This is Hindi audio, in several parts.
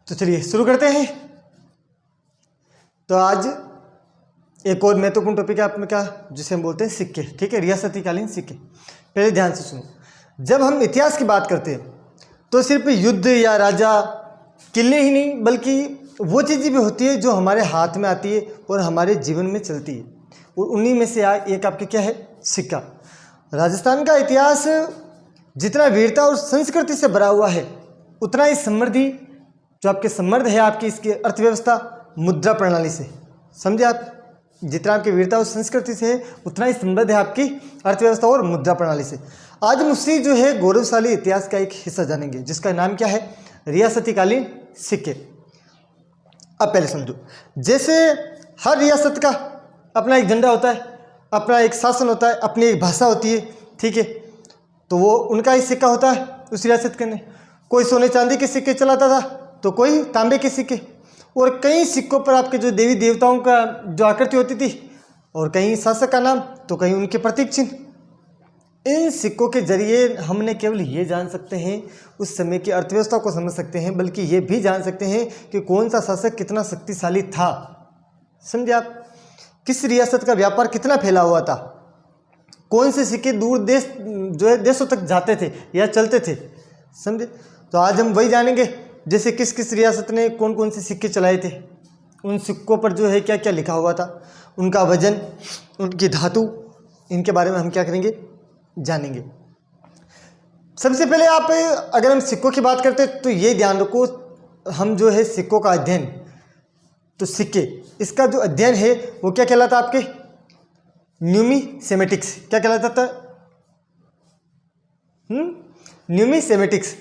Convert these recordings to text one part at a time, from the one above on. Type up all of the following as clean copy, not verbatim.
तो चलिए शुरू करते हैं। तो आज एक और महत्वपूर्ण टॉपिक है आपने का, जिसे हम बोलते हैं सिक्के। ठीक है, रियासती कालीन सिक्के। पहले ध्यान से सुनो, जब हम इतिहास की बात करते हैं तो सिर्फ युद्ध या राजा किले ही नहीं, बल्कि वो चीज़ें भी होती है जो हमारे हाथ में आती है और हमारे जीवन में चलती है, और उन्हीं में से एक आपके क्या है, सिक्का। राजस्थान का इतिहास जितना वीरता और संस्कृति से भरा हुआ है, उतना ही समृद्धि जो आपके समृद्ध है आपकी इसकी अर्थव्यवस्था मुद्रा प्रणाली से। समझे आप, जितना आपकी वीरता और संस्कृति से है उतना ही समृद्ध है आपकी अर्थव्यवस्था और मुद्रा प्रणाली से। आज हम उसी जो है गौरवशाली इतिहास का एक हिस्सा जानेंगे, जिसका नाम क्या है, रियासती कालीन सिक्के। अब पहले समझो, जैसे हर रियासत का अपना एक झंडा होता है, अपना एक शासन होता है, अपनी एक भाषा होती है। ठीक है, तो वो उनका ही सिक्का होता है उस रियासत के अंदर। कोई सोने चांदी के सिक्के चलाता था तो कोई तांबे के सिक्के, और कई सिक्कों पर आपके जो देवी देवताओं का जो आकृति होती थी, और कहीं शासक का नाम तो कहीं उनके प्रतीक चिन्ह। इन सिक्कों के जरिए हमने केवल ये जान सकते हैं, उस समय की अर्थव्यवस्था को समझ सकते हैं, बल्कि ये भी जान सकते हैं कि कौन सा शासक कितना शक्तिशाली था। समझे आप, किस रियासत का व्यापार कितना फैला हुआ था, कौन से सिक्के दूर देश जो है देशों तक जाते थे या चलते थे। समझे, तो आज हम वही जानेंगे, जैसे किस किस रियासत ने कौन कौन से सिक्के चलाए थे, उन सिक्कों पर जो है क्या क्या लिखा हुआ था, उनका वजन, उनकी धातु, इनके बारे में हम क्या करेंगे, जानेंगे। सबसे पहले आप अगर हम सिक्कों की बात करते हैं तो ये ध्यान रखो, हम जो है सिक्कों का अध्ययन, तो सिक्के इसका जो अध्ययन है वो क्या कहलाता है आपके, न्यूमिसेमेटिक्स। क्या कहलाता था, न्यूमिसेमेटिक्स।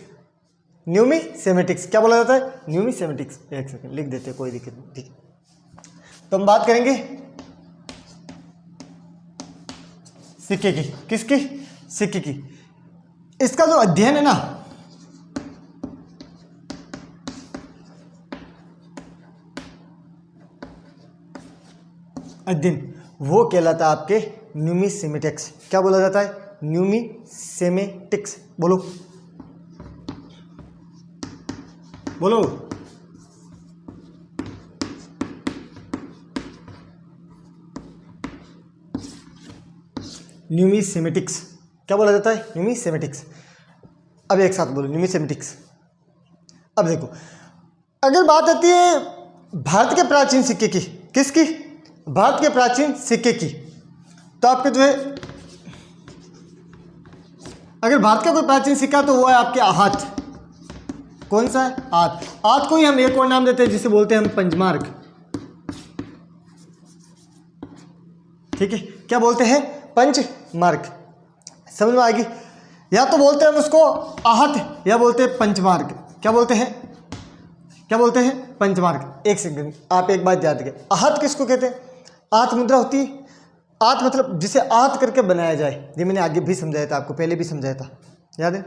न्यूमिसेमेटिक्स क्या बोला जाता है, न्यूमिसेमेटिक्स। एक सेकंड लिख देते हैं, कोई दिक्कत नहीं। ठीक है, तो हम बात करेंगे सिक्के की। किसकी, सिक्के की। इसका जो अध्ययन है ना, अध्ययन, वो कहलाता है आपके न्यूमिसेमेटिक्स। क्या बोला जाता है, न्यूमिसेमेटिक्स। बोलो बोलो। न्यूमिसेमेटिक्स क्या बोला जाता है, न्यूमिसेमेटिक्स। अब एक साथ बोलो, न्यूमिसेमेटिक्स। अब देखो, अगर बात आती है भारत के प्राचीन सिक्के की, किसकी, भारत के प्राचीन सिक्के की, तो आपके जो है, अगर भारत का कोई प्राचीन सिक्का तो वो है आपके आहत। कौन सा है, आहत। आहत को ही हम एक और नाम देते हैं, जिसे बोलते हैं हम पंचमार्क। ठीक है, क्या बोलते हैं, पंचमार्क। समझ में आएगी, या तो बोलते हैं हम उसको आहत, या बोलते हैं पंचमार्क। क्या बोलते हैं, क्या बोलते हैं, पंचमार्क। एक सेकंड, आप एक बात याद रखें, आहत किसको कहते हैं, आहत मुद्रा होती है। आहत मतलब जिसे आहत करके बनाया जाए, ये मैंने आगे भी समझाया था आपको, पहले भी समझाया था, याद है।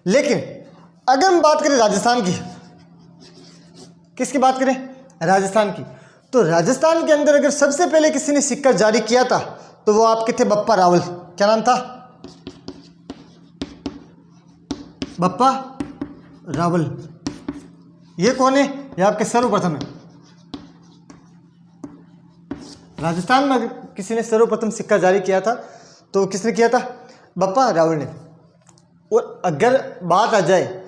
लेकिन अगर हम बात करें राजस्थान की, किसकी बात करें, राजस्थान की, तो राजस्थान के अंदर अगर सबसे पहले किसी ने सिक्का जारी किया था तो वो आपके थे बप्पा रावल। क्या नाम था, बप्पा रावल। ये कौन है, ये आपके सर्वप्रथम है। राजस्थान में अगर किसी ने सर्वप्रथम सिक्का जारी किया था तो किसने किया था, बप्पा रावल ने। और अगर बात आ जाए,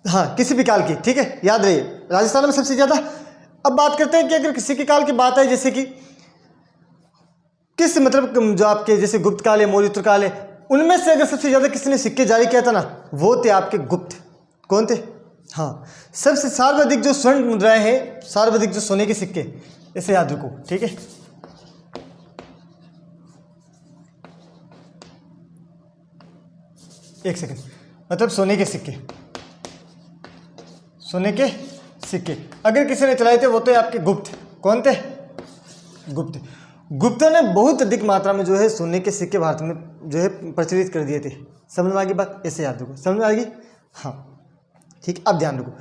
हाँ, किसी भी काल की, ठीक है, याद रहिए, राजस्थान में सबसे ज़्यादा। अब बात करते हैं कि अगर किसी के काल की बात है, जैसे कि किस मतलब जो आपके जैसे गुप्त काल है, मौर्योत्तर काल है, उनमें से अगर सबसे ज़्यादा किसी ने सिक्के जारी किया था ना, वो थे आपके गुप्त। कौन थे, हाँ, सबसे सर्वाधिक जो स्वर्ण मुद्राएं हैं, सर्वाधिक जो सोने के सिक्के, इसे याद रखो। ठीक है, एक सेकंड, मतलब सोने के सिक्के, सोने के सिक्के अगर किसी ने चलाए थे वो तो आपके गुप्त। कौन थे, गुप्त। गुप्तों ने बहुत अधिक मात्रा में जो है सोने के सिक्के भारत में जो है प्रचलित कर दिए थे। समझ में आ गई बात, ऐसे याद रखो, समझ में आ गई, हाँ ठीक। अब ध्यान रखो,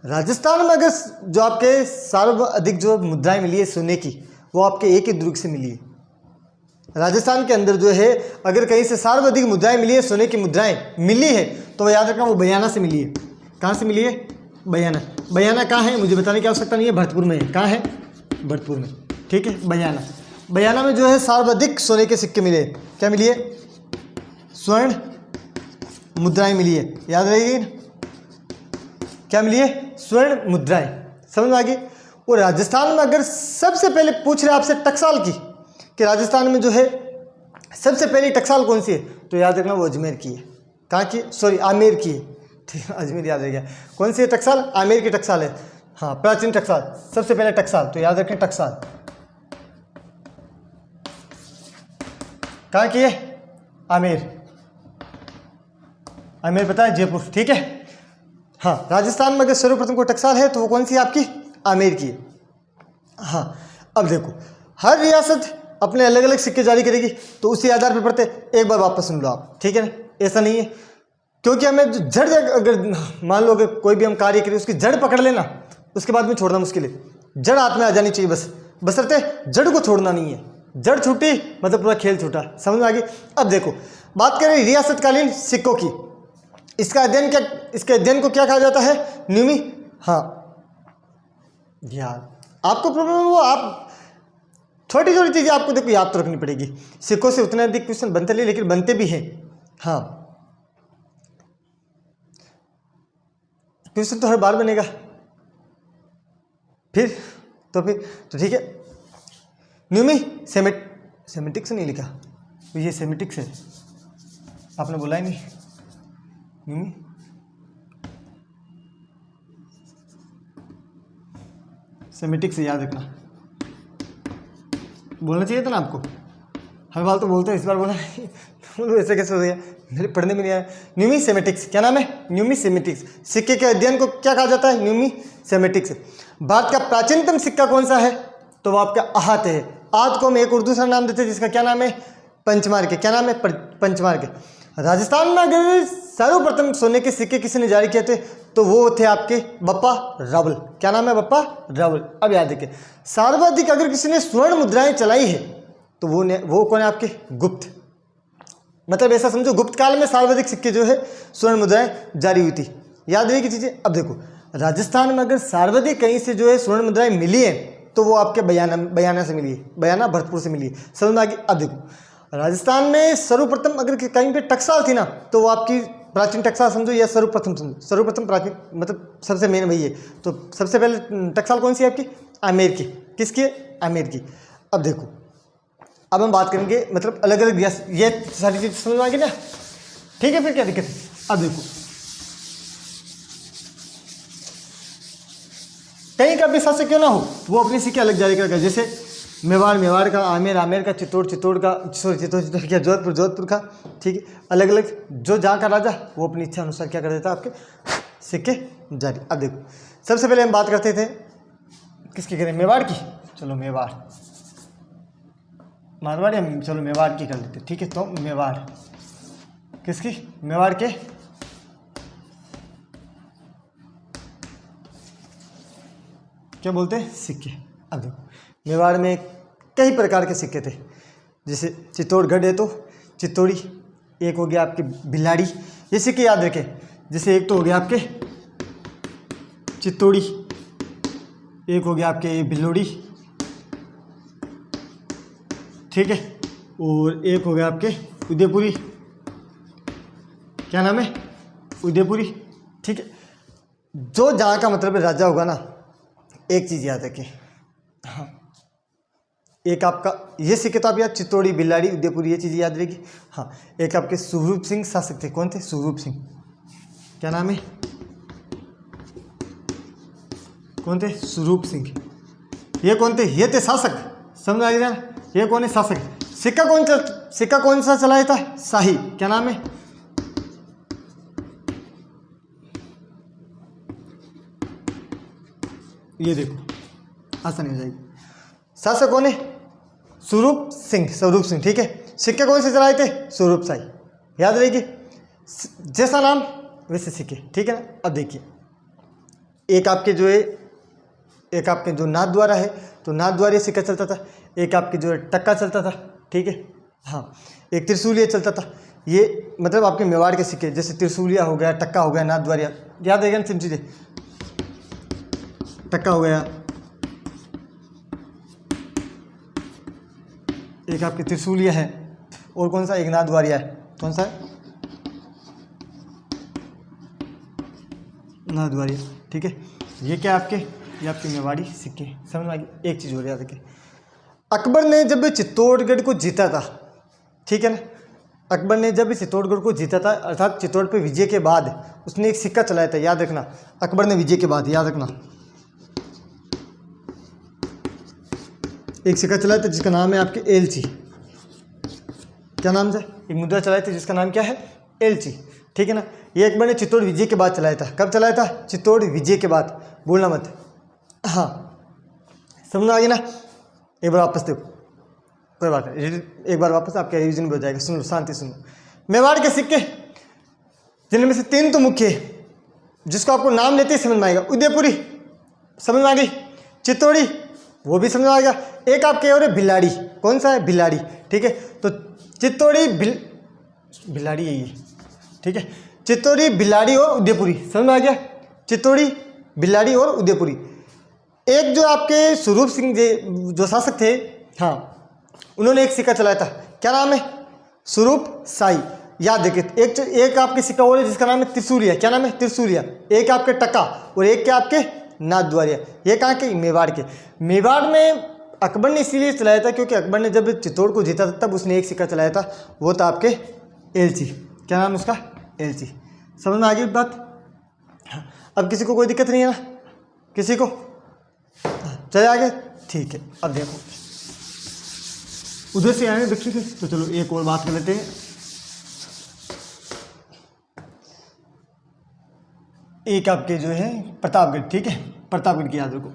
राजस्थान में अगर जो आपके सर्वाधिक जो मुद्राएं मिली है सोने की, वो आपके एक ही दुर्ग से मिली है। राजस्थान के अंदर जो है अगर कहीं से सर्वाधिक मुद्राएं मिली है, सोने की मुद्राएं मिली है, तो याद रखना वो बयाना से मिली है। कहाँ से मिली है, बयाना। बयाना कहाँ है मुझे बताने की आवश्यकता नहीं है, भरतपुर में है। कहाँ है? भरतपुर में, ठीक है। बयाना, बयाना में जो है सर्वाधिक सोने के सिक्के मिले। क्या मिली है? स्वर्ण मुद्राएं मिली है, याद रहेगी। क्या मिली है? स्वर्ण मुद्राएं। समझ में आ गई। और राजस्थान में अगर सबसे पहले पूछ रहे आपसे टकसाल की, कि राजस्थान में जो है सबसे पहली टकसाल कौन सी है, तो याद रखना वो अजमेर की है। कहाँ की? सॉरी, आमेर की है, ठीक है। अजमेर याद रह गया। कौन सी है टकसाल? आमेर की टकसाल है। हाँ, प्राचीन टकसाल, सबसे पहले टकसाल, तो याद रखें टकसाल कहाँ की है? आमेर। आमेर पता है? जयपुर, ठीक है। हाँ, राजस्थान में अगर सर्वप्रथम को टकसाल है तो वो कौन सी है आपकी? आमेर की है। हाँ, अब देखो, हर रियासत अपने अलग अलग सिक्के जारी करेगी, तो उसी आधार पर पढ़ते। एक बार वापस सुन लो आप, ठीक है ना। ऐसा नहीं है, क्योंकि हमें जड़, अगर मान लो अगर कोई भी हम कार्य करें उसकी जड़ पकड़ लेना, उसके बाद में छोड़ना मुश्किल है। जड़ हाथ में आ जानी चाहिए बस, बशर्ते जड़ को छोड़ना नहीं है। जड़ छूटी मतलब पूरा खेल छूटा। समझ में आ गई। अब देखो, बात करें रियासतकालीन सिक्कों की, इसका अध्ययन क्या, इसके अध्ययन को क्या कहा जाता है? न्यूमी। हाँ यार, आपको प्रॉब्लम है वो, आप छोटी छोटी चीज़ें आपको देखो याद तो रखनी पड़ेगी। सिक्कों से उतने अधिक क्वेश्चन बनते नहीं, लेकिन बनते भी हैं। हाँ, क्वेश्चन तो हर बार बनेगा। फिर तो ठीक है। न्यूमी सेमेटिक्स नहीं लिखा, तो ये सेमेटिक्स है, आपने बोला ही नहीं। न्यूमी सेमेटिक्स याद रखना, बोलना चाहिए था ना आपको। हर बार तो बोलते हैं, इस बार बोला नहीं। ऐसे कैसे हो गया, मेरे पढ़ने में नहीं आया। न्यूमिसेमेटिक्स, क्या नाम है? न्यूमिसेमेटिक्स। सिक्के के अध्ययन को क्या कहा जाता है? न्यूमिसेमेटिक्स। भारत का प्राचीनतम सिक्का कौन सा है? तो वो आपका आहत है। आहत को हम एक और दूसरा नाम देते हैं, जिसका क्या नाम है? पंचमार्के। क्या नाम है? पंचमार्के। राजस्थान में अगर सर्वप्रथम सोने के सिक्के किसी ने जारी किए थे, तो वो थे आपके बप्पा रावल। क्या नाम है? बप्पा रावल। अब याद रखिए, सर्वाधिक अगर किसी ने स्वर्ण मुद्राएं चलाई है, तो वो कौन है आपके? गुप्त। मतलब ऐसा समझो, गुप्त काल में सर्वाधिक सिक्के जो है स्वर्ण मुद्राएं जारी हुई थी। याद रहेगी चीजें। अब देखो, राजस्थान में अगर सर्वाधिक कहीं से जो है स्वर्ण मुद्राएं मिली है, तो वो आपके बयाना से मिली है। बयाना भरतपुर से मिली है। समझ में आ गई। अब देखो, राजस्थान में सर्वप्रथम अगर कहीं पे टकसाल थी ना, तो वो आपकी प्राचीन टकसाल समझो या सर्वप्रथम समझो। सर्वप्रथम प्राचीन मतलब सबसे मेन वही है। तो सबसे पहले टकसाल कौन सी है आपकी? आमेर की। किसकी है? आमेर की। अब देखो, अब हम बात करेंगे मतलब अलग अलग रियासत, ये सारी चीज समझ में आ गई ना, ठीक है। फिर क्या दिक्कत है? अब देखो, कहीं का भी शासक क्यों ना हो, वो अपने सिक्के अलग जारी करेगा। जैसे मेवाड़ का, आमेर का, चित्तौड़ का, चित्तौड़ क्या, जोधपुर का, ठीक है। अलग अलग जो जहाँ का राजा, वो अपनी इच्छा अनुसार क्या कर देता है? आपके सिक्के जारी। अब देखो, सबसे पहले हम बात करते थे किसकी करें? मेवाड़ की। चलो मेवाड़, मारवाड़ या चलो मेवाड़ की कर लेते, ठीक है। तो मेवाड़ किसकी? मेवाड़ के क्या बोलते हैं? सिक्के। अब देखो, मेवाड़ में कई प्रकार के सिक्के थे। जैसे चित्तौड़गढ़ है तो चित्तौड़ी, एक हो गया आपके बिलाड़ी, ये सिक्के याद रखें। जैसे एक तो हो गया आपके चित्तौड़ी, एक हो गया आपके बिलोड़ी, ठीक है। और एक हो गया आपके उदयपुरी। क्या नाम है? उदयपुरी, ठीक है। जो जहाँ का मतलब राजा होगा ना, एक चीज़ याद रखें। हाँ, एक आपका ये सिक्के तो आप याद, चित्तौड़ी, बिलाड़ी, उदयपुरी, ये चीज़ याद रहेगी। हाँ, एक आपके स्वरूप सिंह शासक थे। कौन थे? स्वरूप सिंह। क्या नाम है? कौन थे? स्वरूप सिंह। ये कौन थे? ये थे शासक। समझ आ गया? ये कौन है? शासक। सिक्का कौन सा चलाया था? शाही। क्या नाम है? ये देखो, आसानी हो जाएगी। शासक कौन है? स्वरूप सिंह, ठीक है। सिक्के कौन से चलाए थे? स्वरूप शाही। याद रहेगी, जैसा नाम वैसे सिक्के, ठीक है ना। अब देखिए, एक आपके जो है, एक आपके जो नाथ द्वारा है, तो नाथ द्वारा सिक्का चलता था। एक आपके जो है टक्का चलता था, ठीक है। हाँ, एक त्रिशूलिया चलता था। ये मतलब आपके मेवाड़ के सिक्के, जैसे त्रिशूलिया हो गया, टक्का हो गया, नाथ द्वारा, याद रहेगा ना सब चीज़ें। टक्का हो गया, एक आपके त्रिशूलिया है, और कौन सा, एक नाथद्वारिया है। कौन सा है, नाथद्वारिया। ठीक है, ये क्या आपके, ये आपके मेवाड़ी सिक्के। समझ में आ गई। एक चीज़ हो रही है, अकबर ने जब चित्तौड़गढ़ को जीता था, ठीक है ना, अकबर ने जब चित्तौड़गढ़ को जीता था, अर्थात चित्तौड़ पे विजय के बाद उसने एक सिक्का चलाया था, याद रखना, अकबर ने विजय के बाद, याद रखना, एक सिक्का चलाया था जिसका नाम है आपके एलची। क्या नाम था, एक मुद्रा चलाई थी जिसका नाम क्या है, एलची। ठीक है ना, ये अकबर ने चित्तौड़ विजय के बाद चलाया था। कब चलाया था, चित्तौड़ विजय के बाद, भूलना मत। हाँ, समझ आ गया ना। एक बार वापस देखो, कोई बात नहीं, एक बार वापस आपका रिविजन भी हो जाएगा। सुनो, शांति सुनो। मेवाड़ के सिक्के जिनमें से 3 तो मुख्य है, जिसको आपको नाम लेते ही समझ में आएगा। उदयपुरी समझ में आ गई, चित्तौड़ी वो भी समझ में आएगा, एक आपके और है भिलाड़ी। कौन सा है, भिलाड़ी। ठीक है, तो चित्तौड़ी भिलाड़ी यही है। ठीक है, चित्तौड़ी, भिलाड़ी और उदयपुरी, समझ में आ गया। चित्तौड़ी, भिलाड़ी और उदयपुरी। एक जो आपके स्वरूप सिंह जो शासक थे, हाँ, उन्होंने एक सिक्का चलाया था, क्या नाम है, स्वरूप शाही। याद देखिए, एक आपके सिक्का और है जिसका नाम है त्रिशूलिया। क्या नाम है, त्रिशूलिया। एक आपके टका और एक क्या आपके नाथद्वारिया। ये कहाँ के, मेवाड़ के। मेवाड़ में अकबर ने इसीलिए चलाया था क्योंकि अकबर ने जब चित्तौड़ को जीता था तब उसने एक सिक्का चलाया था, वो था आपके एलची। क्या नाम है उसका, एलची। समझ में आ गई बात। अब किसी को कोई दिक्कत नहीं है ना, किसी को, चले आगे। ठीक है, अब देखो उधर से आए दक्षिण से, तो चलो एक और बात कर लेते हैं। एक आपके जो है प्रतापगढ़, ठीक है, प्रतापगढ़ की याद रखो।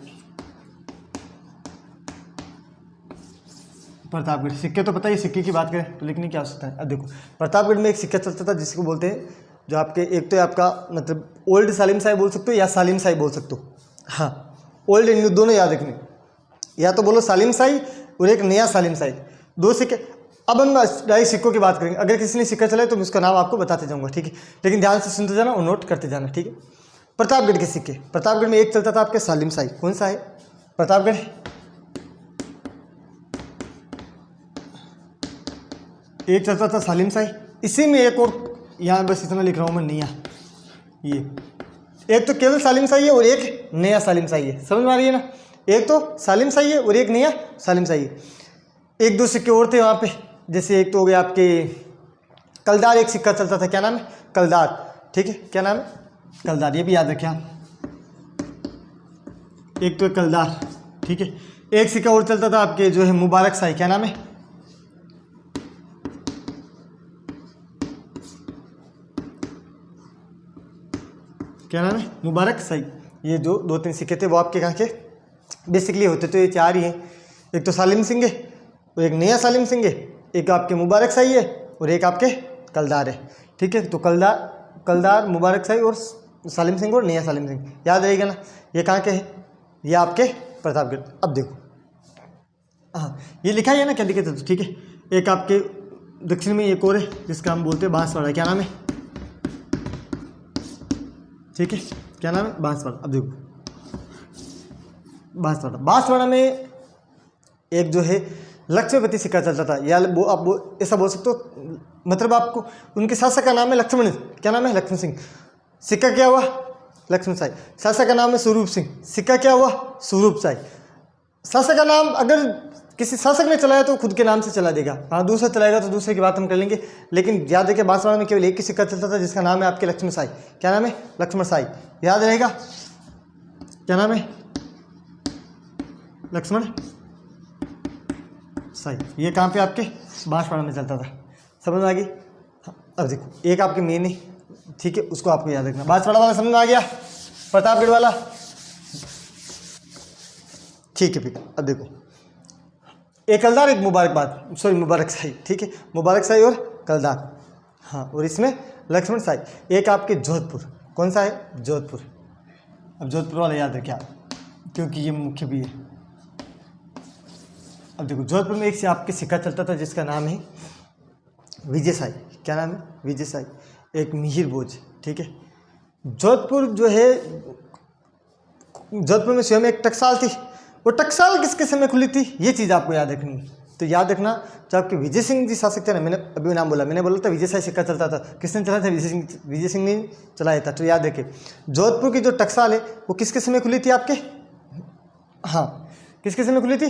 प्रतापगढ़ सिक्के तो पता ही, सिक्के की बात करें तो लिखने की आवश्यकता है। अब देखो, प्रतापगढ़ में एक सिक्का चलता था जिसको बोलते हैं, जो आपके, एक तो आपका मतलब ओल्ड सालिम शाही बोल सकते हो या सालिम शाही बोल सकते हो। हाँ, ओल्ड एंड न्यू दोनों याद रखने, या तो बोलो सालिम शाही और एक नया सालिम शाही, 2 सिक्के। अब हम डायरेक्ट सिक्कों की बात करेंगे। अगर किसी ने सिक्का चलाए तो मैं उसका नाम आपको बताते जाऊंगा, ठीक है, लेकिन ध्यान से सुनते जाना और नोट करते जाना, ठीक है। प्रतापगढ़ के सिक्के, प्रतापगढ़ में एक चलता था आपके सालिम शाही। कौन सा है, प्रतापगढ़। एक चलता था सालिम शाही, इसी में एक और, यहाँ बस इतना लिख रहा हूँ मैं, नया। ये एक तो केवल सालिम शाही है और एक नया सालिम शाही है। समझ में आ रही है ना, एक तो सालिम शाही है और एक नया सालिम शाही है। 1-2 सिक्के और थे वहाँ पे, जैसे एक तो हो गया आपके कलदार, एक सिक्का चलता था, क्या नाम है, कलदार। ठीक है, क्या नाम है, कलदार, ये भी याद रखें आप। एक तो कलदार, ठीक है। एक सिक्का और चलता था आपके जो है मुबारक शाही। क्या नाम है, क्या नाम है, मुबारक शाही। ये जो 2-3 सिक्के थे वो आपके कहाँ के बेसिकली होते तो ये 4 ही हैं। एक तो सालिम सिंह है और एक नया सालिम सिंह है, एक आपके मुबारक शाही है और एक आपके कलदार है। ठीक है, तो कलदार, मुबारक शाही और सालिम सिंह और नया सालिम सिंह, याद रहेगा ना। ये कहाँ के हैं, ये आपके प्रतापगढ़। अब देखो, हाँ, ये लिखा है ना, क्या लिखे थे, तो ठीक है। एक आपके दक्षिण में एक और है जिसका हम बोलते हैं बांसवाड़ा। क्या नाम है, ठीक है, क्या नाम है, बांसवाड़ा। अब देखो, बांसवाड़ा में एक जो है लक्ष्मीपति सिक्का चलता था, या आप ऐसा बोल सकते हो, मतलब आपको उनके शासक का नाम है लक्ष्मण। क्या नाम है, लक्ष्मण सिंह। सिक्का क्या हुआ, लक्ष्मण शाही। शासक का नाम है स्वरूप सिंह, सिक्का क्या हुआ, स्वरूप शाही। शासक का नाम अगर किसी शासक ने चलाया तो खुद के नाम से चला देगा, हाँ, दूसरा चलाएगा तो दूसरे की बात हम कर लेंगे। लेकिन याद रखिए, बांसवाड़ा में केवल एक ही सिक्का चलता था जिसका नाम है आपके लक्ष्मण शाही। क्या नाम है, लक्ष्मण शाही, याद रहेगा। क्या नाम है, लक्ष्मण शाही। ये कहाँ पे आपके बांसवाड़ा में चलता था। समझ में आ गई। अब देखो, एक आपके मेन है, ठीक है, उसको आपको याद रखना। बांसवाड़ा वाला समझ में आ गया, प्रतापगढ़ वाला, ठीक है। फिर अब देखो, एक कलदार, एक मुबारक शाही, ठीक है, मुबारक शाही और कलदार, हाँ, और इसमें लक्ष्मण शाही। एक आपके जोधपुर, कौन सा है, जोधपुर। अब जोधपुर वाला याद रखिए आप, क्योंकि ये मुख्य भी है। अब देखो, जोधपुर में एक से आपके सिक्का चलता था जिसका नाम है विजय शाही। क्या नाम है, विजय शाही। एक मिहिर भोज, ठीक है। जोधपुर जो है जोधपुर में स्वयं एक टकसाल थी। वो टकसाल किसके समय खुली थी, ये चीज़ आपको याद रखनी है। तो याद रखना, जो आपके विजय सिंह जी शासक थे ना, मैंने अभी नाम बोला, मैंने बोला था विजय शाही सिक्का चलता था। किसने चलाया था? विजय सिंह ने चलाया था। तो याद रखिए, जोधपुर की जो टकसाल है वो किसके समय खुली थी आपके? हाँ, किसके समय खुली थी?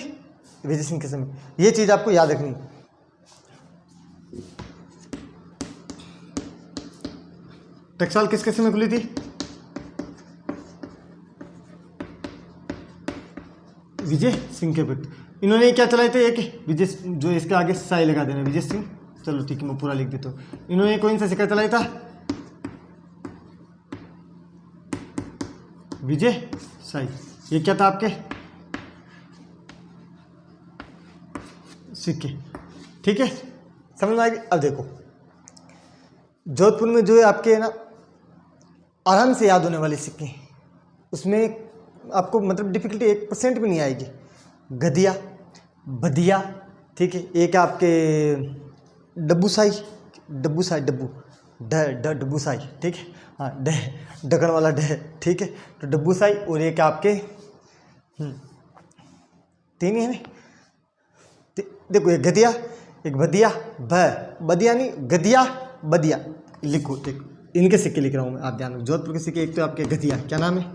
विजय सिंह के समय। ये चीज़ आपको याद रखनी है। टकसाल किसके समय खुली थी? विजय सिंह के पुत्र। इन्होंने क्या चलाए थे? एक विजय, जो इसके आगे साई लगा देना, विजय सिंह। चलो ठीक है, मैं पूरा लिख देता हूँ। इन्होंने कौन सा सिक्का चलाया था? विजय साई। ये क्या था आपके? सिक्के। ठीक है, समझ में आएगी। अब देखो, जोधपुर में जो है आपके ना आराम से याद होने वाले सिक्के, उसमें आपको मतलब डिफिकल्टी 1% भी नहीं आएगी। गदिया, बदिया, ठीक है। एक आपके डब्बूसाई, डब्बूसाई, ठीक है। हाँ, ढक्कन वाला डह, ठीक है। तो डब्बूसाई। और एक आपके 3 ही है ना। देखो, एक गदिया, एक बदिया, बदिया नहीं, गदिया, बदिया। लिखो, देखो इनके सिक्के लिख रहा हूँ मैं, आप ध्यान रखो। जोधपुर के सिक्के, एक तो आपके गदिया, क्या नाम है?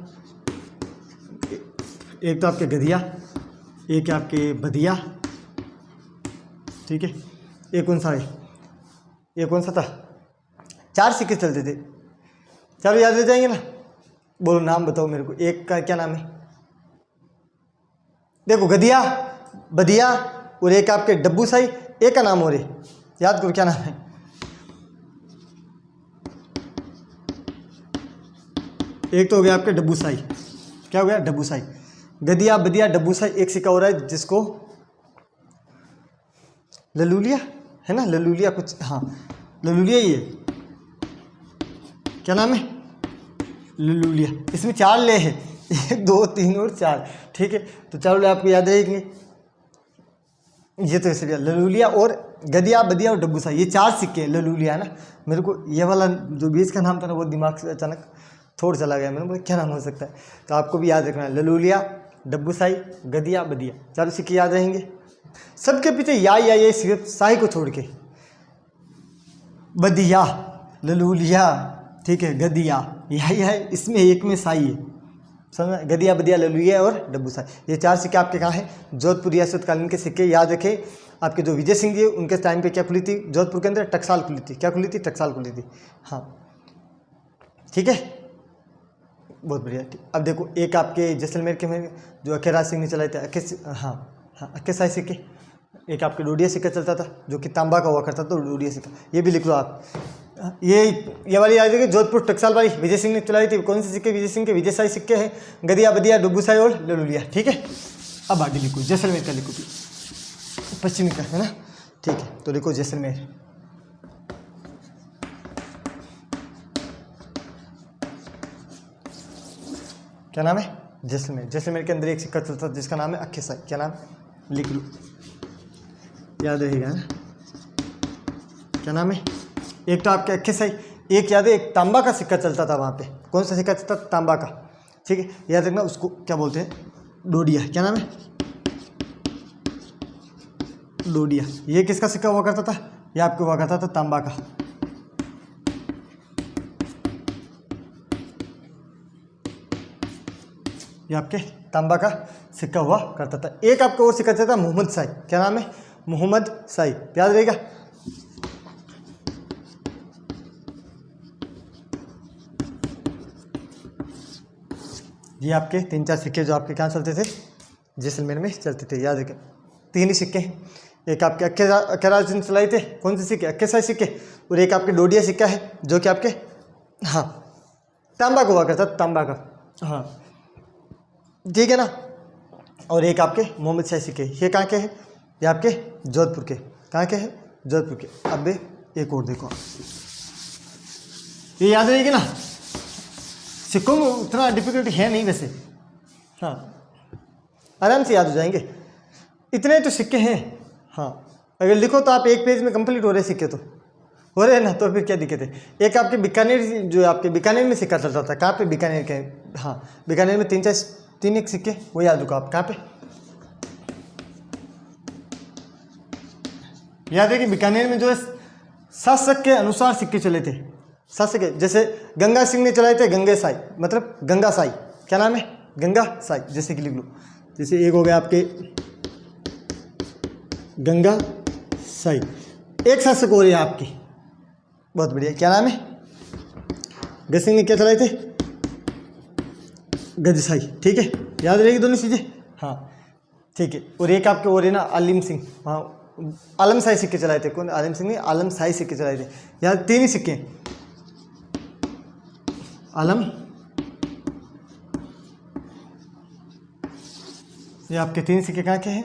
एक तो आपके गदिया, एक आपके बदिया, ठीक है। एक कौन सा है? ये कौन सा था? 4 सिक्के चलते थे। चलो याद रह जाएंगे ना? बोलो, नाम बताओ मेरे को। एक का क्या नाम है? देखो, गदिया, बदिया, और एक आपके डब्बूसाई। एक का नाम और है, याद करो क्या नाम है? एक तो हो गया आपके डब्बूसाई। क्या हो गया? डब्बूसाई। गदिया, बदिया, डब्बूसाई। एक सिक्का हो रहा है जिसको ललूलिया है ना, ललूलिया कुछ, हाँ ललूलिया ही है। क्या नाम है? ललूलिया। इसमें 4 ले हैं, 1 2 3 और 4, ठीक है। तो 4 ले आपको याद रहेंगे। ये तो ऐसे ललूलिया और गदिया, बदिया और डब्बूसाई, ये 4 सिक्के हैं। ललूलिया है ना, मेरे को ये वाला जो बीच का नाम था ना, वो दिमाग से अचानक थोड़ा चला गया। मैंने बोला क्या नाम हो सकता है, तो आपको भी याद रखना है। ललूलिया, डब्बूसाई, गदिया, बदिया, 4 सिक्के याद रहेंगे। सबके पीछे या ये सिर्फ साई को छोड़ के। बदिया, ललूलिया, ठीक है, गदिया, या इसमें एक में साई है, समझ? गदिया, बदिया, ललूलिया और डब्बूसाई, ये 4 सिक्के आपके कहाँ हैं? जोधपुर रियासत कालीन के सिक्के। याद रखें, आपके जो विजय सिंह जी उनके टाइम पे क्या खुली थी जोधपुर के अंदर? टकसाल खुली थी। क्या खुली थी? टकसाल खुली थी। हाँ, ठीक है, बहुत बढ़िया। अब देखो, एक आपके जैसलमेर के में जो अखेराज सिंह ने चलाए थे, अक्के साई सिक्के। एक आपके डोडिया सिक्का चलता था जो कि तांबा का हुआ करता था, डोडिया सिक्का, ये भी लिख लो आप। ये वाली याद रखिए, जोधपुर टकसाल वाली विजय सिंह ने चलाई थी। कौन से सिक्के? विजय सिंह के विजय साई सिक्के हैं, गदिया, बदिया, डब्बूसाई और ललूलिया, ठीक है। अब आगे लिखो, जैसलमेर का लिखो, पश्चिमी का है ना, ठीक है। तो लिखो जैसलमेर। क्या नाम है? जैसलमेर। जैसलमेर के अंदर एक सिक्का चलता था जिसका नाम है अक्के साई। क्या नाम? लिख लो, याद रहेगा ना। क्या नाम है? एक तो आपके अक्के साई, एक याद है एक तांबा का सिक्का चलता था वहाँ पे। कौन सा सिक्का चलता था? तांबा का, ठीक है। याद रखना, उसको क्या बोलते हैं? डोडिया। क्या नाम है? डोडिया। ये किसका सिक्का हुआ करता था? ये आपको हुआ करता था तांबा का। ये आपके तांबा का सिक्का हुआ करता था। एक आपको और सिक्का चलता था मोहम्मद साई। क्या नाम है? मोहम्मद साई, याद रहेगा। ये आपके 3-4 सिक्के जो आपके कहाँ चलते थे? जैसलमेर में चलते थे, याद रखें। 3 ही सिक्के हैं। एक आपके अक्केराज ने चलाए थे, कौन से सिक्के? अक्के साई सिक्के। और एक आपके डोडिया सिक्का है जो कि आपके हाँ तांबा का हुआ करता, तांबा का, हाँ ठीक है ना। और एक आपके मोहम्मद शाही सिक्के, ये कहाँ के हैं? ये आपके जोधपुर के। कहाँ के हैं? जोधपुर के। अब एक और देखो, ये याद रहेगी ना। सिक्कों में उतना डिफिकल्टी है नहीं वैसे, हाँ आराम से याद हो जाएंगे। इतने तो सिक्के हैं, हाँ अगर लिखो तो आप एक पेज में कंप्लीट हो रहे सिक्के, तो हो रहे हैं ना, तो फिर क्या दिक्कत है। एक आपके बीकानेर, जो आपके बीकानेर में सिक्का चलता था, कहाँ पे? बीकानेर के, हाँ बीकानेर में 3-4 3 एक सिक्के, वो याद रखो आप। कहाँ पे याद है कि बीकानेर में जो है शासक के अनुसार सिक्के चले थे। शासक के जैसे गंगा सिंह ने चलाए थे गंगे साई, मतलब गंगा साई, क्या नाम है, गंगा साई, जैसे कि लिख लो। जैसे एक हो गया आपके गंगा साई, एक शासक हो रही है आपकी, बहुत बढ़िया, क्या नाम है, गज सिंह ने क्या चलाए थे, गजसाई। ठीक है, याद रहेगी दोनों चीज़ें। हाँ ठीक है, और एक आपके और है ना आलिम सिंह, हाँ आलम शाही सिक्के चलाए थे। कौन, आलिम सिंह ने आलम शाही सिक्के चलाए थे। यहाँ 3 ही सिक्के, आलम, ये आपके 3 सिक्के कहाँ के हैं,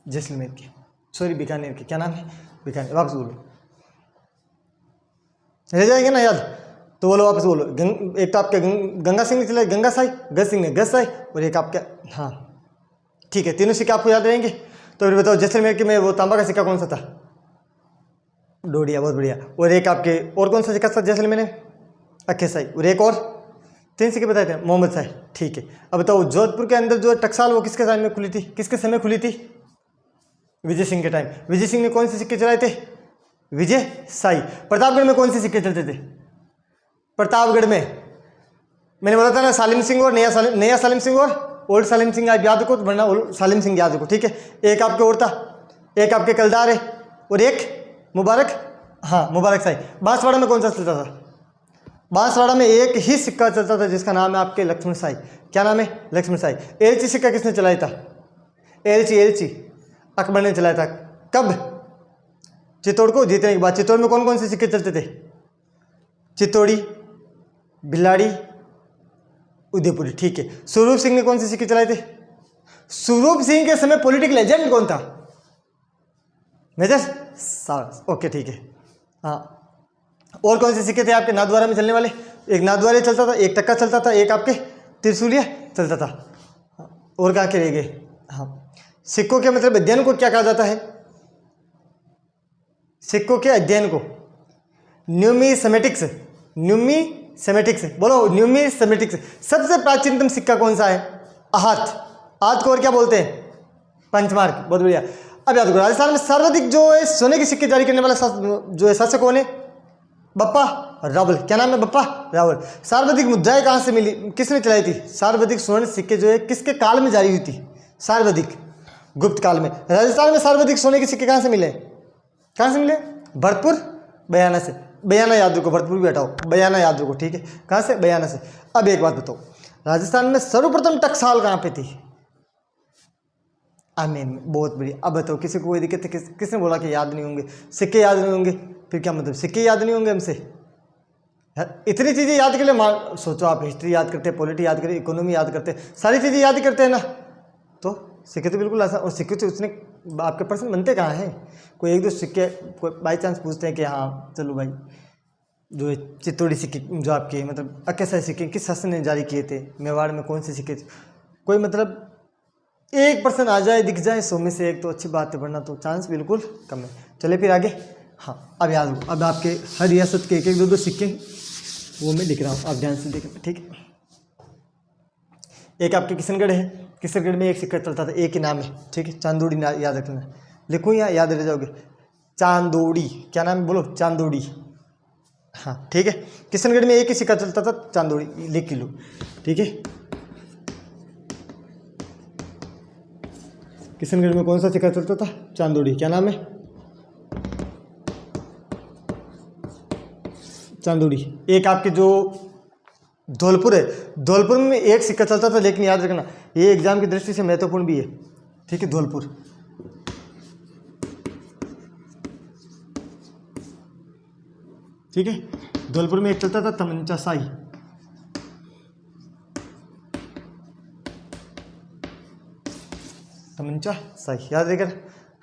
जैसलमेर के, सॉरी बीकानेर के, क्या नाम है, बीकानेर। वापस बोलो, रह जाएगा ना याद, तो बोलो वापस बोलो। एक तो आपके गंगा सिंह ने चलाए गंगा साई, गज सिंह ने गज साई, और एक आपका, हाँ ठीक है, तीनों सिक्के आपको याद रहेंगे। तो फिर बताओ जैसलमेर के में वो तांबा का सिक्का कौन सा था, डोडिया, बहुत बढ़िया। और एक आपके और कौन सा सिक्का था जैसलमेर में, अक्खे साई, और एक और 3 सिक्के बताए थे, मोहम्मद साई। ठीक है, अब बताओ जोधपुर के अंदर जो टकसाल वो किसके टाइम में खुली थी, किसके समय खुली थी, विजय सिंह के टाइम। विजय सिंह ने कौन से सिक्के चलाए थे, विजय साई। प्रतापगढ़ में कौन से सिक्के चलते थे, प्रतापगढ़ में मैंने बोला था ना सालिम सिंह और नया सालिम सिंह और ओल्ड सालिम सिंह, आप याद रखो, वरना सालिम सिंह याद रखो। ठीक है, एक आपके और था, एक आपके कलदार है, और एक मुबारक, हाँ मुबारक साई। बांसवाड़ा में कौन सा चलता था, बांसवाड़ा में एक ही सिक्का चलता था जिसका नाम है आपके लक्ष्मण साई, क्या नाम है, लक्ष्मण साई। एलची सिक्का किसने चलाया था, एलची अकबर ने चलाया था। कब, चित्तौड़ को जीतने के बाद। चित्तौड़ में कौन कौन से सिक्के चलते थे, चित्तौड़ी, भिलाड़ी, उदयपुरी। ठीक है, स्वरूप सिंह ने कौन से सिक्के चलाए थे, स्वरूप सिंह के समय पॉलिटिकल एजेंट कौन था, मेजर साहब। ओके ठीक है, हाँ। और कौन से सिक्के थे आपके नाथद्वारा में चलने वाले, एक नाथद्वारा चलता था, एक टक्का चलता था, एक आपके त्रिशूलिया चलता था। और कहाँ के रह गए, हाँ। सिक्कों के मतलब अध्ययन को क्या कहा जाता है, सिक्कों के अध्ययन को न्यूमिसेमेटिक्स, न्यूमिसेमेटिक्स, बोलो न्यूमिसेमेटिक्स। सबसे प्राचीनतम सिक्का कौन सा है, आहत, आहत को और क्या बोलते हैं, पंचमार्क, बहुत बढ़िया। अब याद करो, राजस्थान में सर्वाधिक जो है सोने के सिक्के जारी करने वाला जो है शासक कौन है, बप्पा रावल, क्या नाम है, बप्पा रावल। सर्वाधिक मुद्राएं कहाँ से मिली, किसने चलाई थी, सर्वाधिक स्वर्ण सिक्के जो है किसके काल में जारी हुई थी, सर्वाधिक गुप्त काल में। राजस्थान में सर्वाधिक सोने के सिक्के कहाँ से मिले, कहाँ से मिले, भरतपुर, बयाना से। बयाना याद रखो, भरतपुर भी हटाओ, बयाना याद रखो। ठीक है, कहाँ से, बयाना से। अब एक बात बताओ, राजस्थान में सर्वप्रथम टकसाल कहाँ पे थी, आमेन में, बहुत बढ़िया। अब बताओ किसी को कोई दिक्कत है, किसने बोला कि याद नहीं होंगे सिक्के, याद नहीं होंगे, फिर क्या मतलब सिक्के याद नहीं होंगे हमसे, इतनी चीज़ें याद के लिए सोचो आप, हिस्ट्री याद करते हैं, पॉलिटी याद करते हैं, इकोनॉमी याद करते हैं, सारी चीज़ें याद ही करते हैं ना, तो सिक्के तो बिल्कुल आसान। और सिक्के से उसने आपके पर्सन बनते कहाँ हैं, कोई एक दो सिक्के कोई बाई चांस पूछते हैं कि हाँ चलो भाई जो चित्तौड़ी सिक्के जो आपके मतलब अक्के सिक्के किस शासन ने जारी किए थे, मेवाड़ में कौन से सिक्के, कोई मतलब 1% आ जाए, दिख जाए 100 में से एक, तो अच्छी बात है, वरना तो चांस बिल्कुल कम है। चले फिर आगे, हाँ अब याद हो, अब आपके हर रियासत के एक दो सिक्के वो मैं लिख रहा हूँ, आप ध्यान से देखें। ठीक है, एक आपके किशनगढ़ है, किशनगढ़ में एक सिक्का चलता था, एक ही नाम है, ठीक है, चांदोड़ी याद रखना, लिखूँ या याद रह जाओगे, चांदोड़ी, क्या नाम है बोलो, चांदोड़ी, हाँ ठीक है। किशनगढ़ में एक ही सिक्का चलता था, चांदोड़ी, लिख लो। ठीक है, किशनगढ़ में कौन सा सिक्का चलता था, चांदोड़ी, क्या नाम है, चांदोड़ी। एक आपके जो धौलपुर है, धौलपुर में एक सिक्का चलता था, लेकिन याद रखना ये एग्जाम की दृष्टि से महत्वपूर्ण भी है। ठीक है, धौलपुर, ठीक है, धौलपुर में एक चलता था तमंचा साई, तमंचा साई याद रहेगा,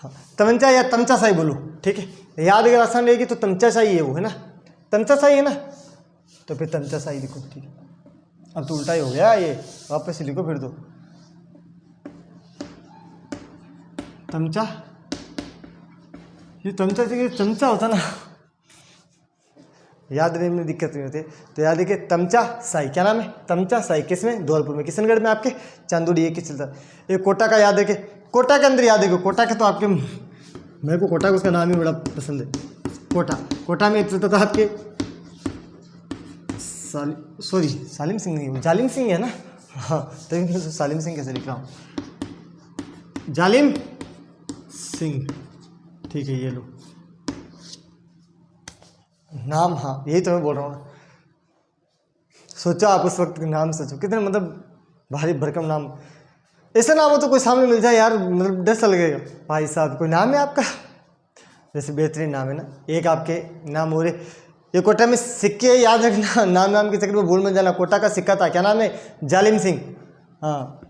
हाँ तमंचा या तमचा साई बोलो। ठीक है, याद अगर आसान रहेगी तो तमचा साई है वो, है ना, तमचा साई है ना, तो फिर तमचा साई लिखो। ठीक है, अब तो उल्टा ही हो गया ये, वापस से लिखो फिर तो, तमचा, ये तमचा चाहिए, चमचा होता ना, याद रखने में दिक्कत नहीं होती। तो याद देखिए तमचा साई, क्या नाम है, तमचा साई, किस में, धौलपुर में, किशनगढ़ में आपके, चांदोड़ी, ये किस चलता है। एक कोटा का याद रखे, कोटा के अंदर याद रखो, कोटा के तो आपके, मेरे को कोटा का उसका नाम ही बड़ा पसंद है, कोटा। कोटा में चलता था आपके सालिम सिंह नहीं, जालिम सिंह है ना, हाँ तभी मैं सालिम सिंह कैसे लिख रहा हूँ, जालिम सिंह, ठीक है। ये लो नाम, हाँ यही तो मैं बोल रहा हूँ। सोचो आप उस वक्त के नाम सोचो, कितने मतलब भारी भरकम नाम, ऐसा नाम हो तो कोई सामने मिल जाए यार, मतलब डर सा लगेगा। भाई साहब कोई नाम है आपका, जैसे बेहतरीन नाम है ना। एक आपके नाम हो रहे, ये कोटा में सिक्के याद रखना, नाम के चक्कर में भूल मत जाना। कोटा का सिक्का था, क्या नाम है, जालिम सिंह, हाँ।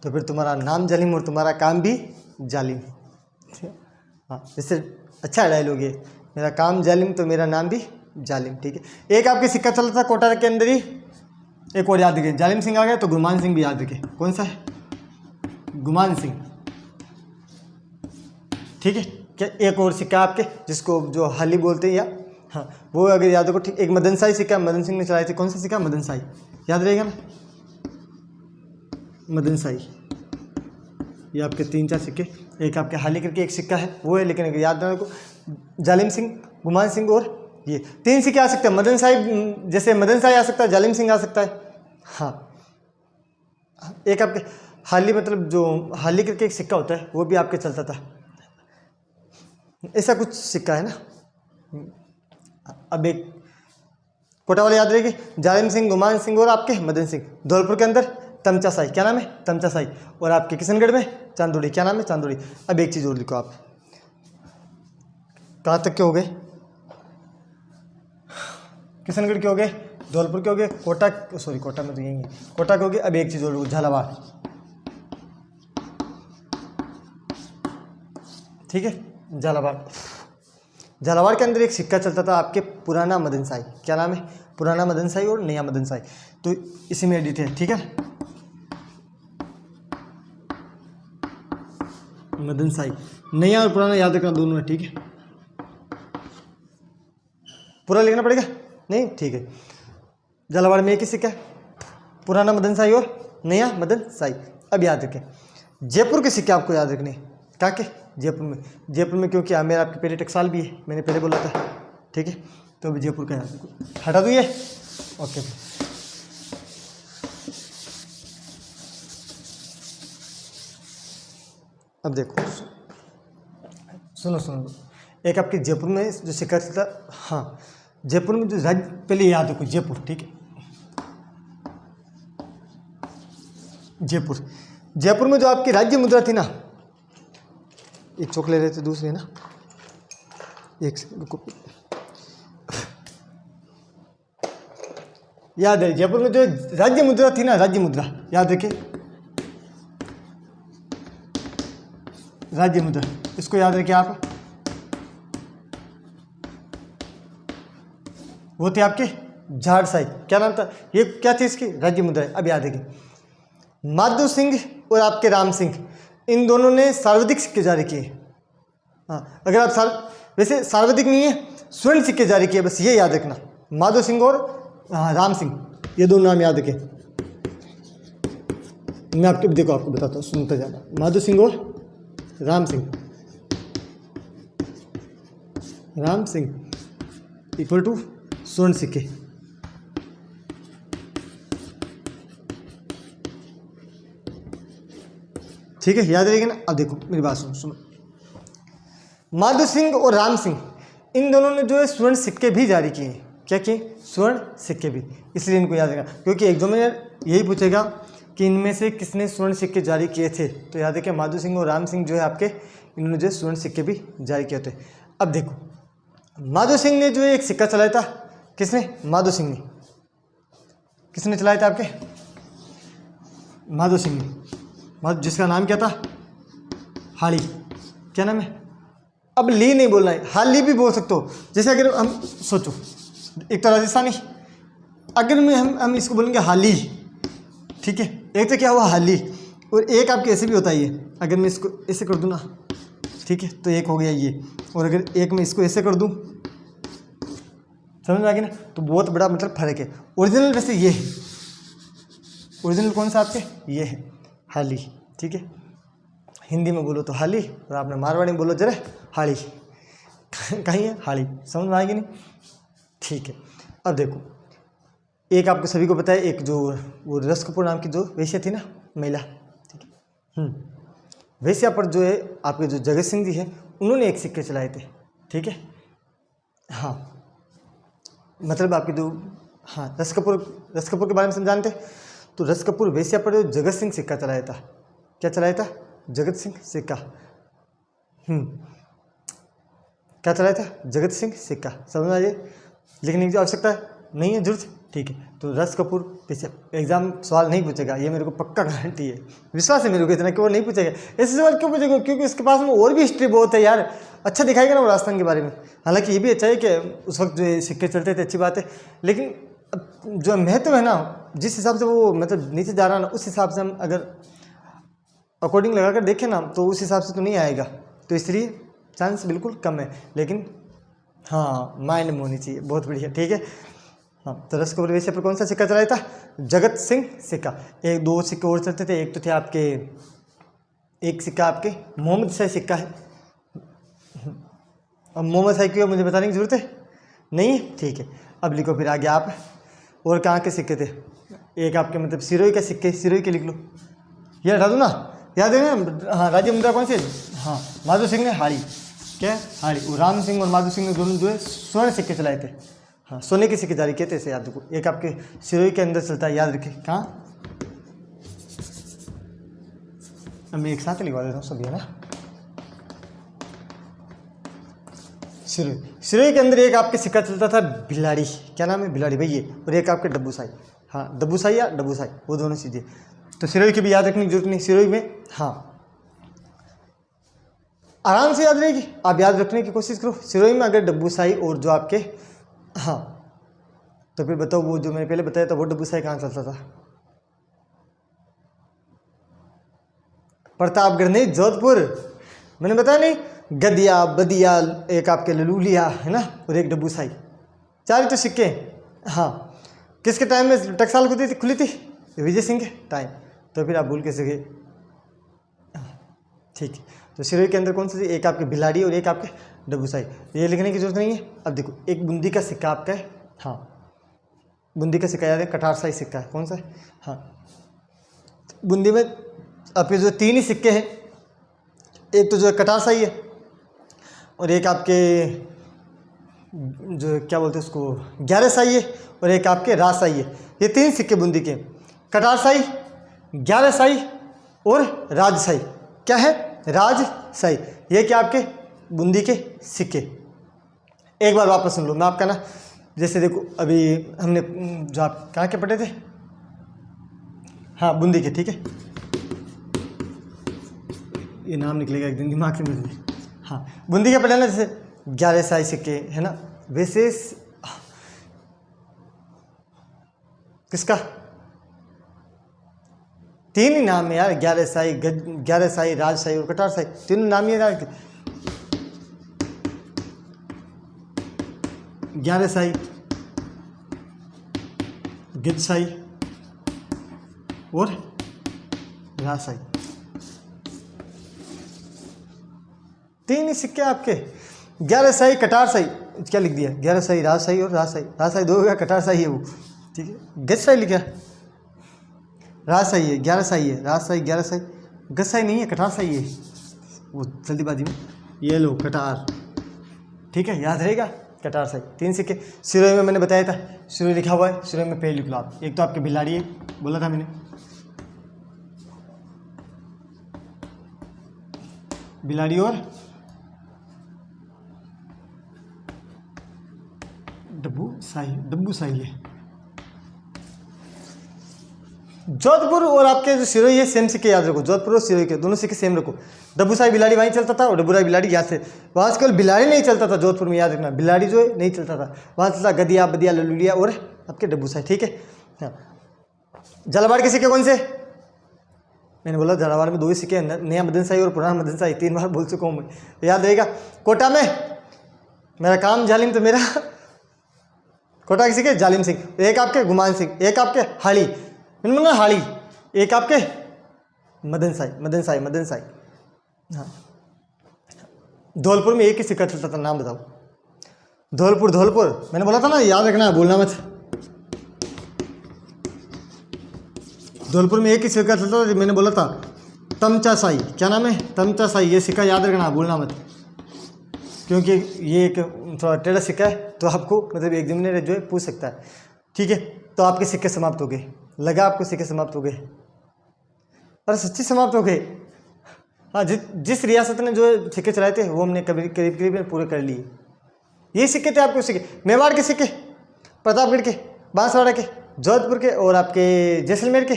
तो फिर तुम्हारा नाम जालिम और तुम्हारा काम भी जालिम, हाँ। इससे अच्छा डायलॉग ये, मेरा काम जालिम तो मेरा नाम भी जालिम, ठीक है। एक आपके सिक्का चलता था कोटा के अंदर ही, एक और याद रखे, जालिम सिंह आ गया तो गुमान सिंह भी याद रखे। कौन सा है, गुमान सिंह, ठीक है। क्या एक और सिक्का आपके जिसको जो हाली बोलते हैं, या हाँ वो अगर याद रखो, ठीक। एक मदन शाही सिक्का मदन सिंह ने चलाए थे, कौन सा सिक्का, मदन शाही, याद रहेगा ना, मदन शाही। ये आपके 3-4 सिक्के, एक आपके हाली करके एक सिक्का है वो है, लेकिन अगर याद रखो जालिम सिंह, गुमान सिंह और ये 3 सिक्के आ सकते हैं। मदन शाही, जैसे मदन शाही आ सकता है, जालिम सिंह आ सकता है, हाँ। एक आपके हाली, मतलब जो हाली करके एक सिक्का होता है वो भी आपके चलता था, ऐसा कुछ सिक्का है ना। अब एक कोटा वाले याद रहेगी, जालिम सिंह, गुमान सिंह और आपके मदन सिंह। धौलपुर के अंदर तमचा साई, क्या नाम है, तमचा साई। और आपके किशनगढ़ में चांदोड़ी, क्या नाम है, चांदोड़ी। अब एक चीज़ और लिखो आप, कहाँ तक के हो गए, किशनगढ़ के हो गए, धौलपुर के हो गए, कोटा, सॉरी कोटा में तो यही है, कोटा के हो गए। अब एक चीज़ और लिखो, झालावाड़, ठीक है। झालावाड़, झालावाड़ के अंदर एक सिक्का चलता था आपके, पुराना मदन शाही, क्या नाम है, पुराना मदन शाही और नया मदन शाही। तो इसी में एडिट है, ठीक है। मदन शाही, नया और पुराना याद रखना, दोनों है, ठीक है। पूरा लिखना पड़ेगा नहीं, ठीक है। झालावाड़ में एक ही सिक्का है, पुराना मदन शाही और नया मदन शाही। अब याद रखें, जयपुर के सिक्के आपको याद रखने, कहाँ के, जयपुर में। जयपुर में क्योंकि मेरा आपके पहले टकसाल भी है, मैंने पहले बोला था, ठीक है। तो अभी जयपुर का याद रखो, हटा दो ये, ओके। अब देखो, सुनो, एक आपके जयपुर में जो सिक्का चलता, हाँ जयपुर में जो राज्य, पहले याद रखो जयपुर, ठीक है। जयपुर में जो आपकी राज्य मुद्रा थी ना, एक चौक ले रहे थे, दूसरे ना, एक याद है, जयपुर में जो राज्य मुद्रा थी ना, राज्य मुद्रा याद रखिए, राज्य मुद्रा, इसको याद रखिए आप। वो थे आपके झाड़ शाही, क्या नाम था, ये क्या थी इसकी, राज्य मुद्रा। अब याद रखिए, माधो सिंह और आपके राम सिंह, इन दोनों ने सर्वाधिक सिक्के जारी किए। हाँ, अगर आप वैसे सर्वाधिक नहीं है, स्वर्ण सिक्के जारी किए, बस ये याद रखना, माधो सिंह और राम सिंह, ये दोनों नाम याद रखें। मैं आपके देखो, आपको बताता हूँ, सुनते जाना। माधो सिंह और राम सिंह, राम सिंह इक्वल टू स्वर्ण सिक्के, ठीक है, याद रहेगा ना। अब देखो मेरी बात सुनो, माधो सिंह और राम सिंह, इन दोनों ने जो है स्वर्ण सिक्के भी जारी किए। क्या किए, स्वर्ण सिक्के भी, इसलिए इनको याद रखना, क्योंकि एग्जामिनर यही पूछेगा कि इनमें से किसने स्वर्ण सिक्के जारी किए थे। तो याद रखिए, माधो सिंह और राम सिंह जो है आपके, इन्होंने जो स्वर्ण सिक्के भी जारी किए थे। अब देखो, माधो सिंह ने जो है एक सिक्का चलाया था, किसने, माधो सिंह ने, किसने चलाया था आपके, माधो सिंह ने, जिसका नाम क्या था, हाली, क्या नाम है। अब ली नहीं बोलना है, हाली भी बोल सकते हो। जैसे अगर हम सोचो, एक तो राजस्थानी, अगर में हम इसको बोलेंगे हाली, ठीक है, एक तो क्या हुआ हाली, और एक आपके ऐसे भी होता है ये, अगर मैं इसको ऐसे कर दूँ ना, ठीक है, तो एक हो गया ये, और अगर एक मैं इसको ऐसे कर दूँ समझ में आ गया ना। तो बहुत बड़ा मतलब फर्क है। ओरिजिनल वैसे ये है, ओरिजिनल कौन सा आपके, ये है हाली, ठीक है। हिंदी में बोलो तो हाली, और आपने मारवाड़ी में बोलो जरा हाड़ी, कहीं है हाड़ी, समझ में आएगी नहीं, ठीक है। अब देखो, एक आपको सभी को पता है, एक जो वो रस कपूर नाम की जो वेश्या थी ना, महिला, ठीक है, वेश्या पर जो है आपके जो जगत सिंह जी है, उन्होंने एक सिक्के चलाए थे, ठीक है। हाँ, मतलब आपके जो, हाँ, रस कपूर के बारे में सब जानते हैं। तो रस कपूर वेश्या पर जो जगत सिंह सिक्का चलाया था, क्या चलाया था, जगत सिंह सिक्का, क्या चलाया था, जगत सिंह सिक्का, समझ में आ जाए। लिखने की आवश्यकता नहीं है, जरूरत, ठीक है। तो रस कपूर पीछे एग्जाम सवाल नहीं पूछेगा, ये मेरे को पक्का गारंटी है, विश्वास है मेरे को इतना कि वो नहीं पूछेगा। ऐसे सवाल क्यों पूछेगा, क्योंकि उसके पास में और भी हिस्ट्री बहुत है यार, अच्छा दिखाएगा ना वो राजस्थान के बारे में। हालांकि ये भी अच्छा है कि उस वक्त जो सिक्के चलते थे, अच्छी बात है, लेकिन जो महत्व है ना, जिस हिसाब से वो मतलब नीचे जा रहा है ना, उस हिसाब से हम अगर अकॉर्डिंग लगा कर देखें ना, तो उस हिसाब से तो नहीं आएगा, तो इसलिए चांस बिल्कुल कम है। लेकिन हाँ, माइंड में होनी चाहिए, बहुत बढ़िया, ठीक है। हाँ, तो रस कपूर वेश्या पर कौन सा सिक्का चलाया था, जगत सिंह सिक्का। एक दो सिक्के और चलते थे, एक तो थे आपके, एक सिक्का आपके मोहम्मद शाही सिक्का है। अब मोहम्मद शाही क्यों, मुझे बताने की जरूरत है नहीं, ठीक है। अब लिखो फिर आगे आप, और कहाँ के सिक्के थे, एक आपके मतलब सिरोही के सिक्के, सिरोही के लिख लो, ये हटा दो ना, याद है ना। हाँ, राजीव मुद्रा कौन से, हाँ, माधो सिंह ने हाड़ी, क्या हाड़ी, वो राम सिंह और माधो सिंह ने दोनों जो है स्वर्ण सिक्के चलाए थे। हाँ, सोने के सिक्के जारी किए थे, इसे याद रखो। एक आपके सिरोही के अंदर चलता है, याद रखिए, कहाँ, अब मैं एक साथ लिखवा देता हूँ सब, ये ना, सिरोही के अंदर एक आपके सिक्का चलता था बिलाड़ी, क्या नाम है, बिलाड़ी भैया, और एक आपके डब्बू साई, हाँ, डब्बू साई या डब्बू साई, वो दोनों चीज़ें। तो सिरोही की भी याद रखने की जरूरत नहीं, सिरोही में, हाँ, आराम से याद रहेगी, आप याद रखने की कोशिश करो। सिरोही में अगर डब्बू साई और जो आपके, हाँ, तो फिर बताओ वो जो मैंने पहले बताया था, वो डब्बू साई कहाँ चलता था, प्रतापगढ़ नहीं, जोधपुर, मैंने बताया नहीं, गदिया बदिया, एक आपके ललूलिया है ना, और एक डब्बू साई, चार तो सिक्के। हाँ, किसके टाइम में टकसाल खुली थी, विजय सिंह के टाइम, तो फिर आप भूल कैसे गए, ठीक है। तो सिरोही के अंदर कौन सी थी, एक आपके बिलाड़ी और एक आपके डब्बू साई, ये लिखने की जरूरत नहीं है। अब देखो, एक बूंदी का सिक्का आपका है, हाँ, बूंदी का सिक्का याद है, कटार साई सिक्का है, कौन सा है, हाँ, बूंदी में आपके जो तीन ही सिक्के हैं, एक तो जो है कटार साई है, और एक आपके जो क्या बोलते हैं उसको, 11 साई है, और एक आपके राजशाही है। ये तीन सिक्के बूंदी के, कटार साई, 11 साई और राजशाही, क्या है, राजशाही, ये क्या आपके बूंदी के सिक्के। एक बार वापस सुन लो, मैं आपका ना, जैसे देखो अभी हमने जो आप कहाँ के पढ़े थे, हाँ, बूंदी के, ठीक है, ये नाम निकलेगा एक दिन दिमाग से मुझे, हाँ, बूंदी के पढ़े ना, जैसे 11 साई सिक्के है ना, वैसे किसका, तीन ही नाम है यार, 11 साई, 11 साई, राजशाही और कटार साई, तीनों नाम ही है यार, 11 साई, गिद्धसाई और राजशाही, तीन ही सिक्के आपके, 11 साई, कटार साई, क्या लिख दिया, 11 साई, राजशाही और राजशाही, राजशाही दो हो गया, कटार साई है वो, ठीक है, गिद्धसाई लिखा, राजशाही है, 11 साई है, राजशाही 11 साई, गिद्धसाई नहीं है, कटार साई है, वो जल्दीबाजी में, ये लो कटार, ठीक है, याद रहेगा, कटार साई, तीन सिक्के। सिरोही में मैंने बताया था, सिरोही लिखा हुआ है, सिरोही में पेड़ लिख लो आप, एक तो आपके बिलाड़ी है, बोला था मैंने, बिलाड़ी और डब्बू साई है। जोधपुर और आपके जो सिरोही है, सेम सिक्के याद रखो, जोधपुर और सिरोही के दोनों सिक्के सेम रखो, डब्बू साई बिलाड़ी वहीं चलता था, और डब्बू राय बिलाड़ी यहाँ से, वहाँ से केवल बिलाड़ी नहीं चलता था जोधपुर में, याद रखना, बिलाड़ी जो है नहीं चलता था, वहाँ चलता गदिया बदिया ललुलिया और आपके डब्बू साई, ठीक है। हाँ, झालावाड़ के सिक्के कौन से, मैंने बोला झालावाड़ में दो ही सिक्के, नया मदन शाही और पुराना मदन शाही, 3 बार बोल चुका हूँ मैं, याद रहेगा। कोटा में मेरा काम जालिम, तो मेरा कोटा के सिक्के जालिम सिंह, एक आपके गुमान सिंह, एक आपके हाड़ी, मैंने हाड़ी, एक आपके मदन साई। हाँ, धौलपुर में एक ही सिक्का चलता था, नाम बताओ। धौलपुर मैंने बोला था ना, याद रखना, भूलना मत। धौलपुर में एक ही सिक्का चलता था, मैंने बोला था तमचा साई, क्या नाम है, तमचा साई। ये सिक्का याद रखना, भूलना मत, क्योंकि ये एक थोड़ा टेढ़ा सिक्का है, तो आपको मतलब एग्जामिनर जो है पूछ सकता है। ठीक है, तो आपके सिक्के समाप्त हो गए, लगा आपको सिक्के समाप्त हो गए? अरे सच्ची समाप्त हो गए। हाँ, जिस रियासत ने जो सिक्के चलाए थे वो हमने करीब करीब पूरे कर लिए। ये सिक्के थे आपके सिक्के, मेवाड़ के सिक्के, प्रतापगढ़ के, बांसवाड़ा के, जोधपुर के और आपके जैसलमेर के।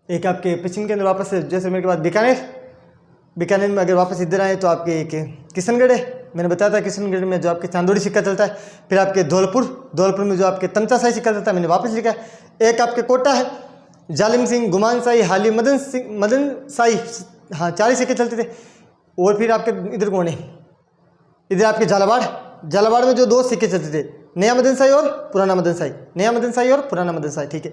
एक आपके पश्चिम के अंदर वापस जैसलमेर के बाद बीकानेर में अगर वापस इधर आए तो आपके एक किशनगढ़ है, मैंने बताया था किशनगढ़ में जो आपके चांदोड़ी सिक्का चलता है। फिर आपके धौलपुर में जो आपके तमचा साई सिक्का चलता है, मैंने वापस लिखा है। एक आपके कोटा है, जालिम सिंह, गुमान साई, हाली, मदन साई। हाँ, 4 ही सिक्के चलते थे। और फिर आपके इधर कौन है, इधर आपके झालावाड़ में जो 2 सिक्के चलते थे, नया मदन साई और पुराना मदन साई। ठीक है,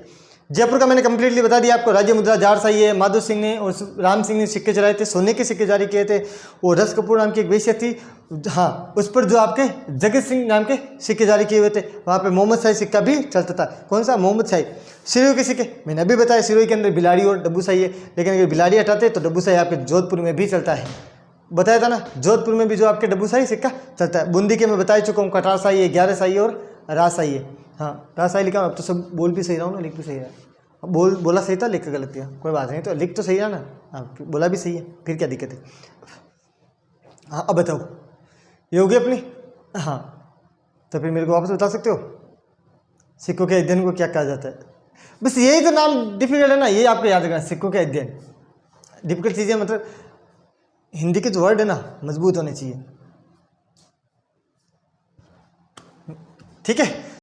जयपुर का मैंने कंप्लीटली बता दिया आपको। राज्य मुद्रा जार साई है, माधो सिंह ने और राम सिंह ने सिक्के चलाए थे, सोने के सिक्के जारी किए थे। और रस कपूर नाम की एक वेश्या थी, हाँ, उस पर जो आपके जगत सिंह नाम के सिक्के जारी किए हुए थे। वहाँ पे मोहम्मद शाही सिक्का भी चलता था। कौन सा? मोहम्मद शाही। सिरोही के सिक्के मैंने अभी बताया, सिरोही के अंदर बिलाड़ी और डब्बू शाही है, लेकिन अगर बिलाड़ी हटाते तो डब्बू शाही आपके जोधपुर में भी चलता है, बताया था ना, जोधपुर में भी जो आपके डब्बू शाही सिक्का चलता है। बूंदी के मैं बता चुका हूँ, कटार शाही है, 11 शाही और राजशाही है। हाँ, राजशाही लिखा, अब तो सब बोल भी सही रहा हूँ ना, लिख भी सही रहा है। बोला सही था, लिख के गलत किया, कोई बात नहीं, तो लिख तो सही रहा ना। हाँ, बोला भी सही है, फिर क्या दिक्कत है। हाँ, अब बताओ, ये होगी अपनी। हाँ, तो फिर मेरे को वापस बता सकते हो सिक्कों के अध्ययन को क्या कहा जाता है? बस यही तो नाम डिफिकल्ट है ना, ये आपको याद रखना, सिक्कों के अध्ययन। डिफिकल्ट चीज़ें मतलब हिंदी के जो वर्ड है ना, मजबूत होने चाहिए। ठीक है।